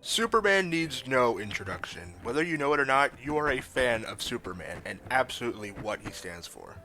Superman needs no introduction. Whether you know it or not, you are a fan of Superman and absolutely what he stands for.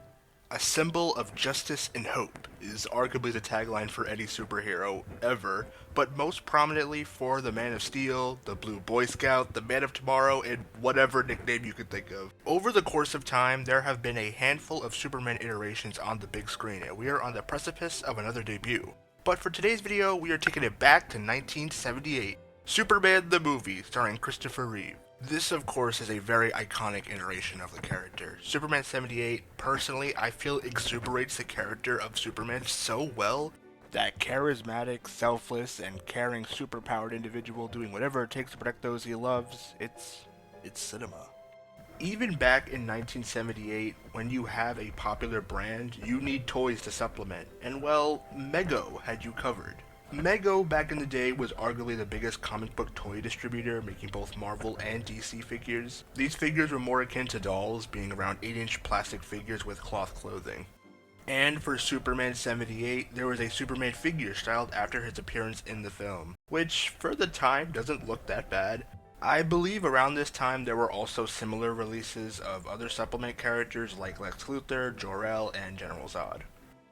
A symbol of justice and hope is arguably the tagline for any superhero ever, but most prominently for the Man of Steel, the Blue Boy Scout, the Man of Tomorrow, and whatever nickname you could think of. Over the course of time, there have been a handful of Superman iterations on the big screen, and we are on the precipice of another debut. But for today's video, we are taking it back to 1978. Superman the movie, starring Christopher Reeve. This, of course, is a very iconic iteration of the character. Superman 78, personally, I feel exuberates the character of Superman so well. That charismatic, selfless, and caring superpowered individual doing whatever it takes to protect those he loves, it's cinema. Even back in 1978, when you have a popular brand, you need toys to supplement, and well, MEGO had you covered. MEGO back in the day was arguably the biggest comic book toy distributor, making both Marvel and DC figures. These figures were more akin to dolls, being around 8-inch plastic figures with cloth clothing. And for Superman 78, there was a Superman figure styled after his appearance in the film, which for the time doesn't look that bad. I believe around this time there were also similar releases of other supplement characters like Lex Luthor, Jor-El, and General Zod.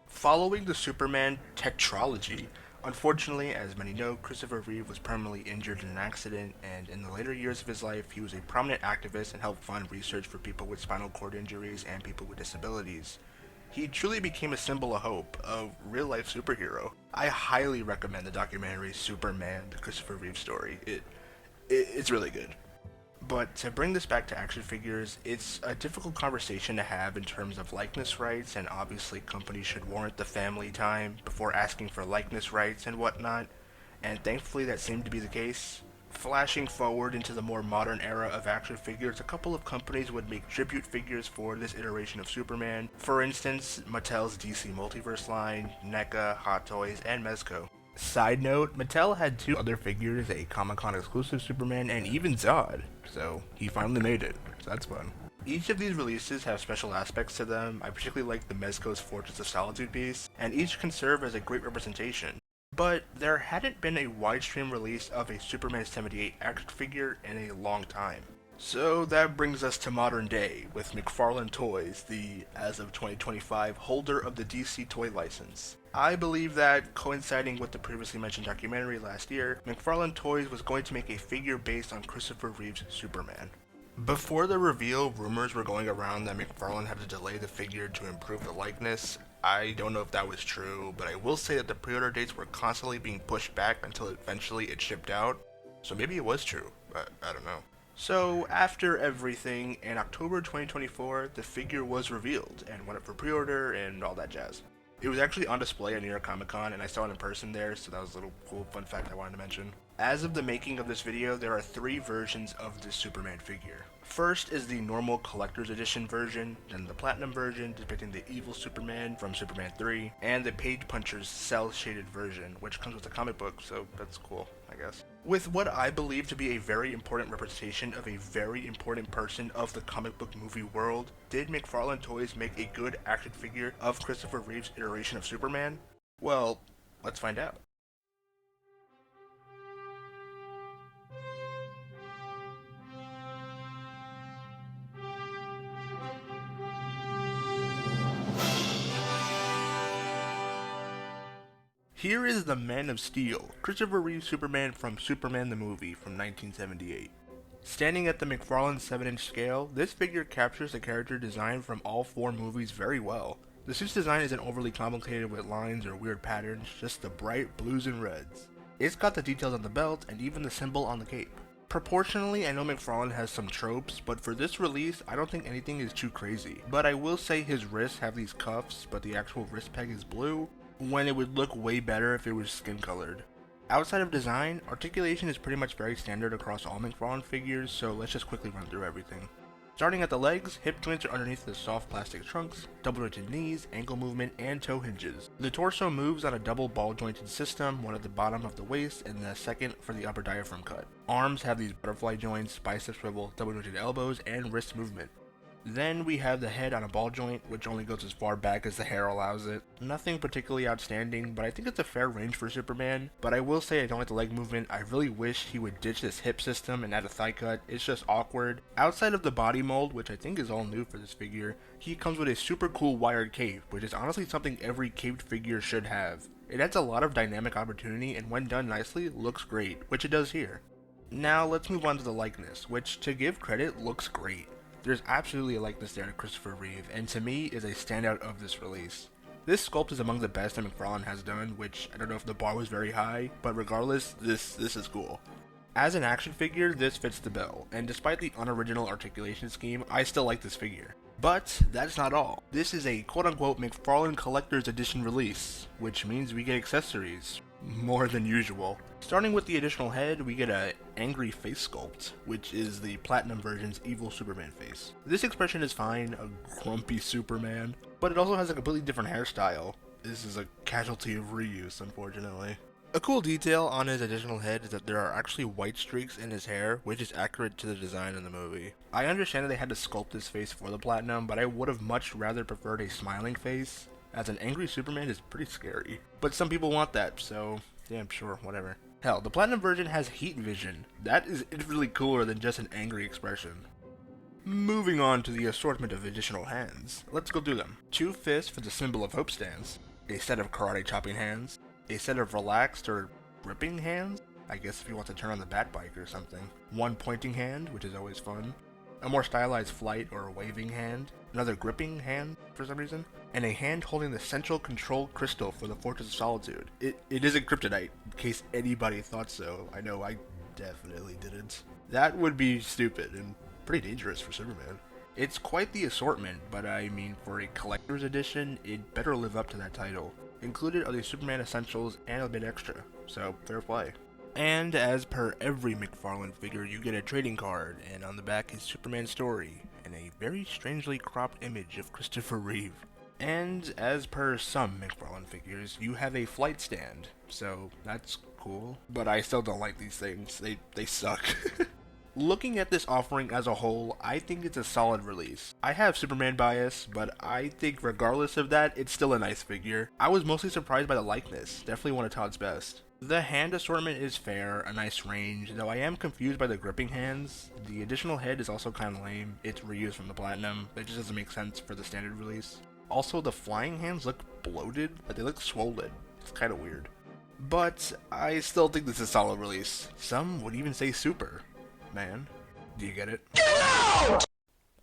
Following the Superman tetralogy, unfortunately, as many know, Christopher Reeve was permanently injured in an accident, and in the later years of his life, he was a prominent activist and helped fund research for people with spinal cord injuries and people with disabilities. He truly became a symbol of hope, a real-life superhero. I highly recommend the documentary Superman, the Christopher Reeve story. It's really good. But to bring this back to action figures, it's a difficult conversation to have in terms of likeness rights, and obviously companies should warrant the family time before asking for likeness rights and whatnot, and thankfully that seemed to be the case. Flashing forward into the more modern era of action figures, a couple of companies would make tribute figures for this iteration of Superman. For instance, Mattel's DC Multiverse line, NECA, Hot Toys, and Mezco. Side note, Mattel had two other figures, a Comic-Con exclusive Superman and even Zod, so he finally made it, so that's fun. Each of these releases have special aspects to them. I particularly like the Mezco's Fortress of Solitude piece, and each can serve as a great representation. But there hadn't been a widestream release of a Superman 78 action figure in a long time. So that brings us to modern day, with McFarlane Toys, the, as of 2025, holder of the DC toy license. I believe that, coinciding with the previously mentioned documentary last year, McFarlane Toys was going to make a figure based on Christopher Reeve's Superman. Before the reveal, rumors were going around that McFarlane had to delay the figure to improve the likeness. I don't know if that was true, but I will say that the pre-order dates were constantly being pushed back until eventually it shipped out. So maybe it was true, but I don't know. So, after everything, in October 2024, the figure was revealed and went up for pre-order and all that jazz. It was actually on display at New York Comic Con, and I saw it in person there, so that was a little cool fun fact I wanted to mention. As of the making of this video, there are 3 versions of this Superman figure. First is the normal Collector's Edition version, then the Platinum version depicting the evil Superman from Superman 3, and the Page Puncher's cel-shaded version, which comes with the comic book, so that's cool, I guess. With what I believe to be a very important representation of a very important person of the comic book movie world, did McFarlane Toys make a good action figure of Christopher Reeve's iteration of Superman? Well, let's find out. Here is the Man of Steel, Christopher Reeve Superman from Superman the movie from 1978. Standing at the McFarlane 7-inch scale, this figure captures the character design from all 4 movies very well. The suit's design isn't overly complicated with lines or weird patterns, just the bright blues and reds. It's got the details on the belt and even the symbol on the cape. Proportionally, I know McFarlane has some tropes, but for this release, I don't think anything is too crazy. But I will say his wrists have these cuffs, but the actual wrist peg is blue, when it would look way better if it was skin colored. Outside of design, articulation is pretty much very standard across all McFarlane figures, so let's just quickly run through everything. Starting at the legs, hip joints are underneath the soft plastic trunks, double jointed knees, ankle movement, and toe hinges. The torso moves on a double ball jointed system, one at the bottom of the waist and the second for the upper diaphragm cut. Arms have these butterfly joints, bicep swivel, double jointed elbows, and wrist movement. Then we have the head on a ball joint, which only goes as far back as the hair allows it. Nothing particularly outstanding, but I think it's a fair range for Superman. But I will say I don't like the leg movement. I really wish he would ditch this hip system and add a thigh cut. It's just awkward. Outside of the body mold, which I think is all new for this figure, he comes with a super cool wired cape, which is honestly something every caped figure should have. It adds a lot of dynamic opportunity, and when done nicely, looks great, which it does here. Now let's move on to the likeness, which, to give credit, looks great. There's absolutely a likeness there to Christopher Reeve, and to me is a standout of this release. This sculpt is among the best that McFarlane has done, which I don't know if the bar was very high, but regardless, this is cool. As an action figure, this fits the bill, and despite the unoriginal articulation scheme, I still like this figure. But that's not all. This is a quote-unquote McFarlane Collector's Edition release, which means we get accessories. More than usual. Starting with the additional head, we get a angry face sculpt, which is the Platinum version's evil Superman face. This expression is fine, a grumpy Superman, but it also has a completely different hairstyle. This is a casualty of reuse, unfortunately. A cool detail on his additional head is that there are actually white streaks in his hair, which is accurate to the design in the movie. I understand that they had to sculpt this face for the Platinum, but I would have much rather preferred a smiling face, as an angry Superman is pretty scary. But some people want that, so yeah, sure, whatever. Hell, the Platinum version has heat vision. That is infinitely cooler than just an angry expression. Moving on to the assortment of additional hands, let's go through them. 2 fists for the symbol of hope stands, a set of karate chopping hands, a set of relaxed or gripping hands, I guess if you want to turn on the bat bike or something, 1 pointing hand, which is always fun, a more stylized flight or waving hand, another gripping hand for some reason, and a hand holding the central control crystal for the Fortress of Solitude. It isn't kryptonite, in case anybody thought so. I know I definitely didn't. That would be stupid and pretty dangerous for Superman. It's quite the assortment, but I mean, for a collector's edition, it better live up to that title. Included are the Superman essentials and a bit extra, so fair play. And as per every McFarlane figure, you get a trading card, and on the back is Superman's story, and a very strangely cropped image of Christopher Reeve. And as per some McFarlane figures, you have a flight stand, so that's cool, but I still don't like these things, they suck. Looking at this offering as a whole, I think it's a solid release. I have Superman bias, but I think regardless of that, it's still a nice figure. I was mostly surprised by the likeness, definitely one of Todd's best. The hand assortment is fair, a nice range, though I am confused by the gripping hands. The additional head is also kinda lame, it's reused from the Platinum, it just doesn't make sense for the standard release. Also, the flying hands look bloated, but they look swollen, it's kinda weird. But I still think this is a solid release. Some would even say super. Man, do you get it? Get out!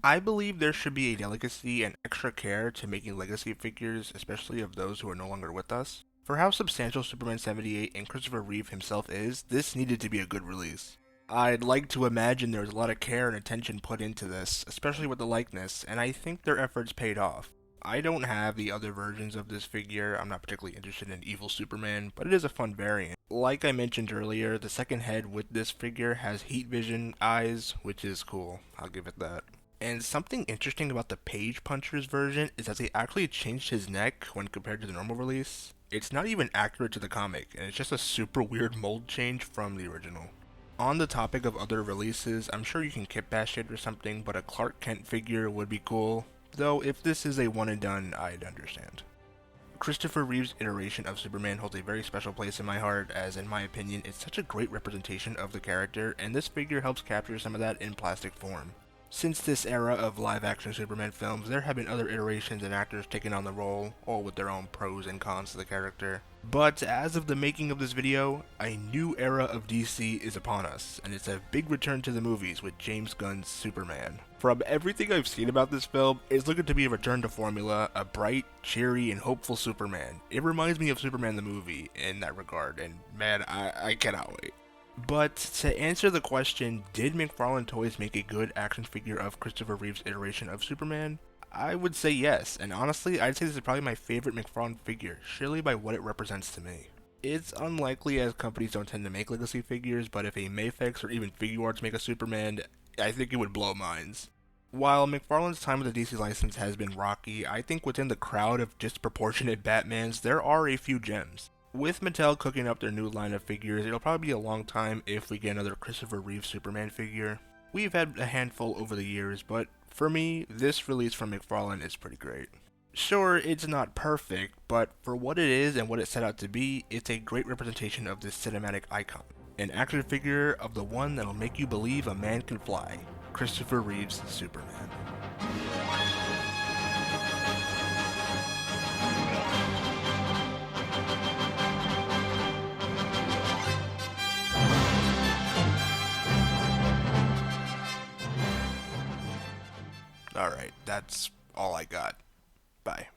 I believe there should be a delicacy and extra care to making legacy figures, especially of those who are no longer with us. For how substantial Superman 78 and Christopher Reeve himself is, this needed to be a good release. I'd like to imagine there was a lot of care and attention put into this, especially with the likeness, and I think their efforts paid off. I don't have the other versions of this figure, I'm not particularly interested in Evil Superman, but it is a fun variant. Like I mentioned earlier, the second head with this figure has heat vision eyes, which is cool, I'll give it that. And something interesting about the Page Puncher's version is that they actually changed his neck when compared to the normal release. It's not even accurate to the comic, and it's just a super weird mold change from the original. On the topic of other releases, I'm sure you can kit bash it or something, but a Clark Kent figure would be cool. Though, if this is a one and done, I'd understand. Christopher Reeve's iteration of Superman holds a very special place in my heart, as in my opinion, it's such a great representation of the character, and this figure helps capture some of that in plastic form. Since this era of live-action Superman films, there have been other iterations and actors taking on the role, all with their own pros and cons to the character. But as of the making of this video, a new era of DC is upon us, and it's a big return to the movies with James Gunn's Superman. From everything I've seen about this film, it's looking to be a return to formula, a bright, cheery, and hopeful Superman. It reminds me of Superman the movie in that regard, and man, I cannot wait. But to answer the question, did McFarlane Toys make a good action figure of Christopher Reeve's iteration of Superman? I would say yes, and honestly, I'd say this is probably my favorite McFarlane figure, surely by what it represents to me. It's unlikely as companies don't tend to make legacy figures, but if a Mafex or even Figuarts make a Superman, I think it would blow minds. While McFarlane's time with the DC license has been rocky, I think within the crowd of disproportionate Batmans, there are a few gems. With Mattel cooking up their new line of figures, it'll probably be a long time if we get another Christopher Reeve Superman figure. We've had a handful over the years, but for me, this release from McFarlane is pretty great. Sure, it's not perfect, but for what it is and what it set out to be, it's a great representation of this cinematic icon. An action figure of the one that'll make you believe a man can fly. Christopher Reeve's Superman. Alright, that's all I got. Bye.